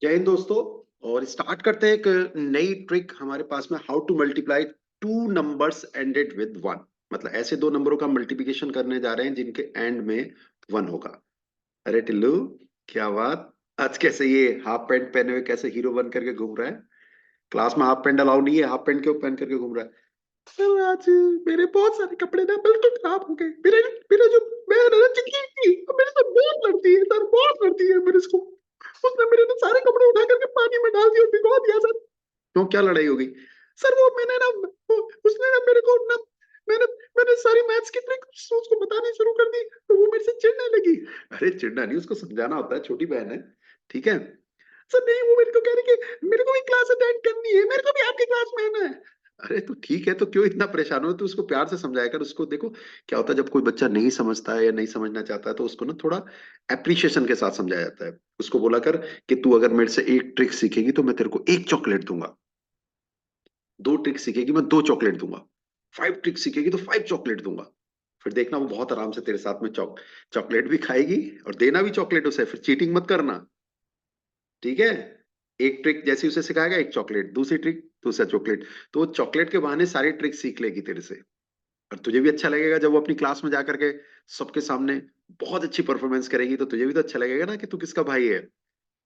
जय हिंद दोस्तों। और स्टार्ट करते हैं एक नई ट्रिक हमारे पास में, how to multiply two numbers ended with one. मतलब ऐसे दो नंबरों का मल्टीप्लिकेशन करने जा रहे हैं जिनके एंड में वन होगा। अरे टिल्लू, क्या बात! आज कैसे ये हाफ पैंट पहने हुए कैसे हीरो बन करके घूम रहा है? क्लास में हाफ पैंट अलाउ नहीं है, हाफ पैंट क्यों पहन करके घूम रहा है? सर आज मेरे बहुत सारे कपड़े ना बिल्कुल खराब हो गए। मेरे मेरा जो बहन है ना चिक्की की, वो मेरे से बहुत लड़ती है सर, बहुत लड़ती है मेरे से। उसने मेरे ना सारे कपड़े उठा करके पानी में डाल दिए और भिगो दिया सर। क्यों, क्या लड़ाई हो गई? सर वो मैंने ना उसने ना मेरे को ना मैंने मैंने सारी मैथ्स की ट्रिक उसको बतानी शुरू कर दी तो वो मेरे से चिढ़ने लगी। अरे चिढ़ना नहीं, उसको समझाना होता है, छोटी बहन है। ठीक है सर। नहीं, वो मेरे को कह रही कि मेरे को भी क्लास अटेंड करनी है, मेरे को भी आपकी क्लास में आना है। अरे तो ठीक है, तो क्यों इतना परेशान हो? तो उसको प्यार से समझाया कर उसको। देखो क्या होता है, जब कोई बच्चा नहीं समझता है या नहीं समझना चाहता है तो उसको ना थोड़ा एप्रिशिएशन के साथ समझाया जाता है। उसको बोला कर कि तू अगर मेरे से एक ट्रिक सीखेगी तो मैं तेरे को एक चॉकलेट दूंगा, दो ट्रिक सीखेगी मैं दो चॉकलेट दूंगा, फाइव ट्रिक सीखेगी तो फाइव चॉकलेट दूंगा। फिर देखना वो बहुत आराम से तेरे साथ में चॉकलेट भी खाएगी और देना भी चॉकलेट उसे। फिर चीटिंग मत करना, ठीक है? एक ट्रिक जैसी उसे सिखाएगा, एक चॉकलेट, दूसरी ट्रिक दूसरा चॉकलेट। तो वो चॉकलेट के बहाने सारी ट्रिक सीख लेगी तेरे से। और तुझे भी अच्छा लगेगा जब वो अपनी क्लास में जाकर के सबके सामने बहुत अच्छी परफॉर्मेंस करेगी, तो तुझे भी तो अच्छा लगेगा ना कि तू किसका भाई है।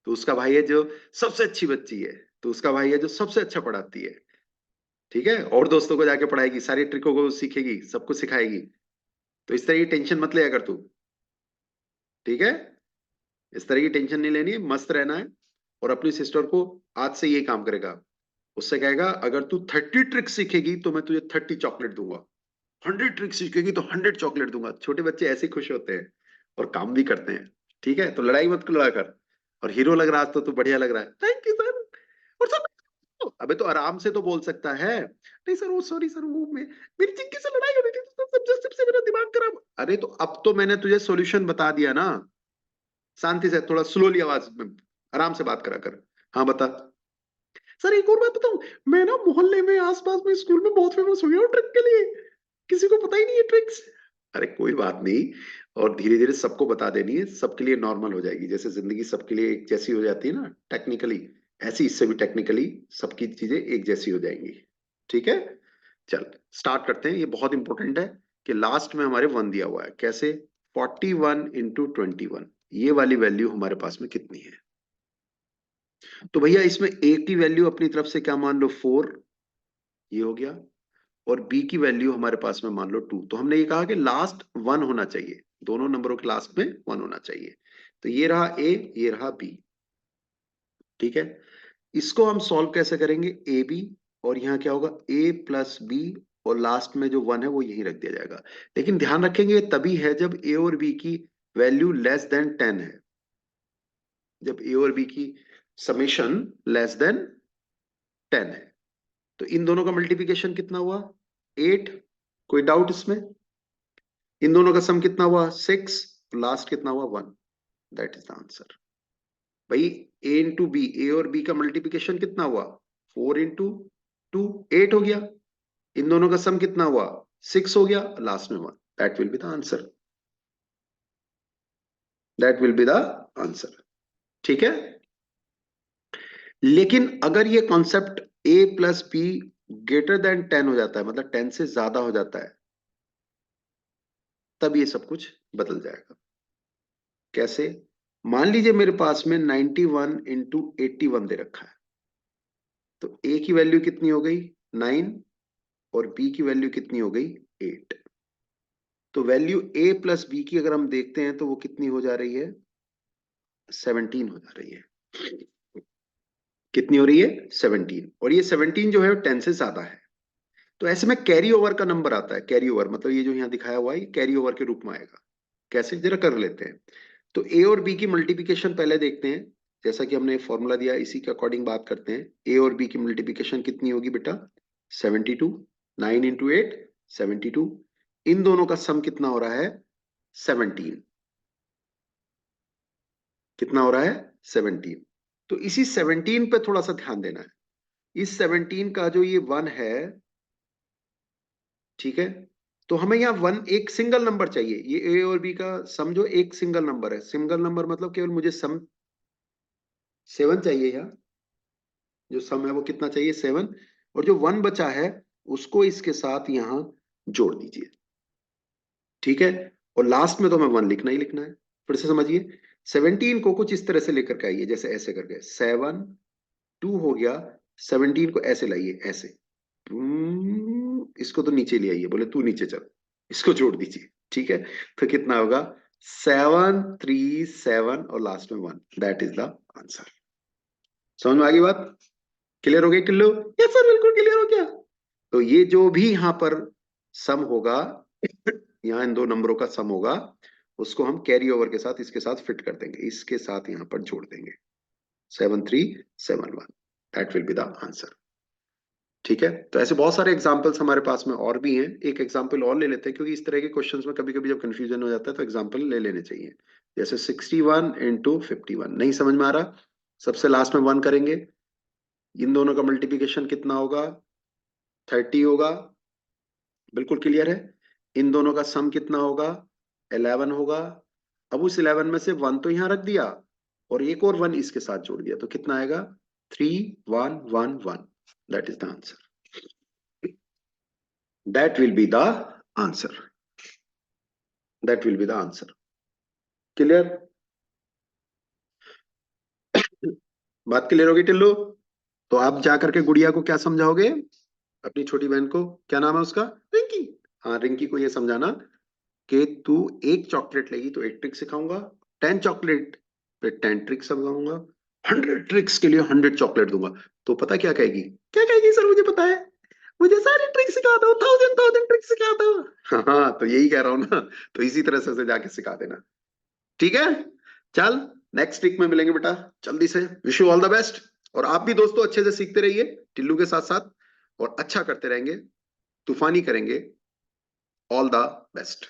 तो उसका भाई है जो सबसे अच्छी बच्ची है, तो उसका भाई है जो सबसे अच्छा पढ़ाती है। ठीक है, और दोस्तों को जाके पढ़ाएगी, सारी ट्रिकों को सीखेगी, सबको सिखाएगी। तो इस तरह की टेंशन मत ले अगर तू। ठीक है, इस तरह की टेंशन नहीं लेनी है, मस्त रहना है। और अपनी सिस्टर को आज से ये काम करेगा, उससे कहेगा अगर तू 30 ट्रिक सीखेगी तो मैं तुझे 30 चॉकलेट दूंगा, 100 ट्रिक सीखेगी तो 100 चॉकलेट दूंगा। छोटे बच्चे ऐसे ही खुश होते हैं और काम भी करते हैं। ठीक है, तो लड़ाई मत लड़ा कर। और हीरो लग रहा है आज तो, तू बढ़िया लग रहा है, थैंक यू सर। और सर अबे तो आराम से तो बोल सकता है। नहीं सर, वो सॉरी सर, वो मेरी चिंकी से लड़ाई हो रही थी तो सब से मेरा दिमाग खराब। अरे तो अब तो मैंने तुझे सॉल्यूशन बता दिया ना। शांति से, थोड़ा स्लोली आवाज में आराम से बात करा कर। हाँ बता। सर एक और बात बताऊं, मैं ना मोहल्ले में आसपास में स्कूल में बहुत फेमस हो गया हूँ ट्रिक के लिए। किसी को पता ही नहीं है ट्रिक्स। अरे कोई बात नहीं, और धीरे धीरे सबको बता देनी है, सबके लिए नॉर्मल हो जाएगी। जैसे जिंदगी सबके लिए एक जैसी हो जाती है ना टेक्निकली, ऐसी इससे भी टेक्निकली सबकी चीजें एक जैसी हो जाएंगी। ठीक है, चल स्टार्ट करते हैं। ये बहुत इंपॉर्टेंट है कि लास्ट में हमारे वन दिया हुआ है कैसे। 41 × 21, ये वाली वैल्यू हमारे पास में कितनी है? तो भैया इसमें ए की वैल्यू अपनी तरफ से क्या मान लो, 4, ये हो गया। और बी की वैल्यू हमारे पास में मान लो 2। तो हमने ये कहा कि लास्ट वन होना चाहिए, दोनों नंबरों के लास्ट में वन होना चाहिए। तो ये रहा ए, ये रहा बी। ठीक है, इसको हम सॉल्व कैसे करेंगे? ए बी, और यहाँ क्या होगा, ए प्लस बी, और लास्ट में जो वन है वो यहीं रख दिया जाएगा। लेकिन ध्यान रखेंगे तभी है जब ए और बी की वैल्यू लेस देन 10 है। जब ए और बी की समेशन लेस देन 10 है। तो इन दोनों का मल्टीप्लिकेशन कितना हुआ? 8। कोई डाउट इसमें? इन दोनों का सम कितना हुआ? 6। लास्ट कितना हुआ? 1। That is the answer. भाई ए इंटू बी, ए और बी का मल्टीप्लिकेशन कितना हुआ? 4 × 2, 8 हो गया। इन दोनों का सम कितना हुआ? 6 हो गया, लास्ट में 1। That will be the answer. That will be the answer. ठीक है, लेकिन अगर ये concept A plus be greater than 10 हो जाता है, मतलब 10 से ज्यादा हो जाता है, तब ये सब कुछ बदल जाएगा। कैसे? मान लीजिए मेरे पास में 91 × 81 दे रखा है। तो ए की वैल्यू कितनी हो गई? 9। और बी की वैल्यू कितनी हो गई? 8। तो वैल्यू ए प्लस बी की अगर हम देखते हैं तो वो कितनी हो जा रही है? 17 हो जा रही है। कितनी हो रही है? 17। और ये 17 जो है 10 से ज्यादा है। तो ऐसे में कैरी ओवर का नंबर आता है। कैरी ओवर मतलब ये जो यहाँ दिखाया हुआ है, ये कैरी ओवर के रूप में आएगा। कैसे, जरा कर लेते हैं। तो ए और बी की मल्टीप्लिकेशन पहले देखते हैं। जैसा कि हमने फॉर्मूला दिया इसी के अकॉर्डिंग बात करते हैं। ए और बी की मल्टीप्लिकेशन कितनी होगी बेटा? 72। 9 × 8, 72। इन दोनों का सम कितना हो रहा है? 17। कितना हो रहा है? 17। तो इसी 17 पे थोड़ा सा ध्यान देना है। इस 17 का जो ये वन है, ठीक है, तो हमें यहाँ वन एक सिंगल नंबर चाहिए। ये ए और बी का सम जो एक सिंगल नंबर है, सिंगल नंबर मतलब केवल मुझे सम 7 चाहिए यहाँ, जो सम है वो कितना चाहिए 7, और जो 1 बचा है उसको इसके साथ यहाँ जोड़ दीजिए, ठीक है। और लास्ट में तो हमें 1 लिखना ही लिखना है। फिर से समझिए, 17 को कुछ इस तरह से लेकर के आइए, जैसे ऐसे करके 7 2 हो गया, 17 को ऐसे लाइए ऐसे, इसको तो नीचे ले आइए, बोले तू नीचे चल, इसको जोड़ दीजिए, ठीक है। तो कितना होगा 7 3 7 और लास्ट में 1, दैट इज द आंसर। समझ में आ गई बात? क्लियर हो गई टिल्लू? यस सर, बिल्कुल क्लियर हो गया। तो ये जो भी यहाँ पर सम होगा, यहाँ इन दो नंबरों का सम होगा, उसको हम कैरी ओवर के साथ इसके साथ फिट कर देंगे, इसके साथ यहाँ पर जोड़ देंगे, 7371, that will be the answer. ठीक है, तो ऐसे बहुत सारे एग्जाम्पल्स हमारे पास में और भी हैं। एक एग्जाम्पल और ले लेते हैं, क्योंकि इस तरह के क्वेश्चंस में कभी कभी जब कंफ्यूजन हो जाता है तो एग्जाम्पल ले लेने चाहिए। जैसे 61 इंटू 51 नहीं समझ में आ रहा, सबसे लास्ट में 1 करेंगे, इन दोनों का मल्टीप्लिकेशन कितना होगा 30 होगा, बिल्कुल क्लियर है। इन दोनों का सम कितना होगा 11 होगा। अब उस 11 में से 1 तो यहां रख दिया और एक और 1 इसके साथ जोड़ दिया, तो कितना आएगा 3111, that is the answer, that will be the answer, that will be the answer. Clear? बात क्लियर होगी टिल्लू? तो आप जाकर के गुड़िया को क्या समझाओगे, अपनी छोटी बहन को, क्या नाम है उसका, रिंकी। हाँ, रिंकी को ये समझाना कि तू एक चॉकलेट लेगी तो एक ट्रिक सिखाऊंगा, 10 चॉकलेट पे 10 ट्रिक समझाऊंगा, 100 ट्रिक्स के लिए 100 चॉकलेट दूंगा। तो पता क्या कहेगी, क्या कहेगी, सर मुझे पता है, मुझे सारी ट्रिक सिखा दो, 1000 ट्रिक सिखा दो। हाँ, तो यही कह रहा हूं ना, तो इसी तरह से जाके सिखा देना, ठीक है। चल, नेक्स्ट वीक में मिलेंगे बेटा, जल्दी से, wish you all the best. और आप भी दोस्तों अच्छे से सीखते रहिए टिल्लू के साथ साथ, और अच्छा करते रहेंगे, तूफानी करेंगे। All the best.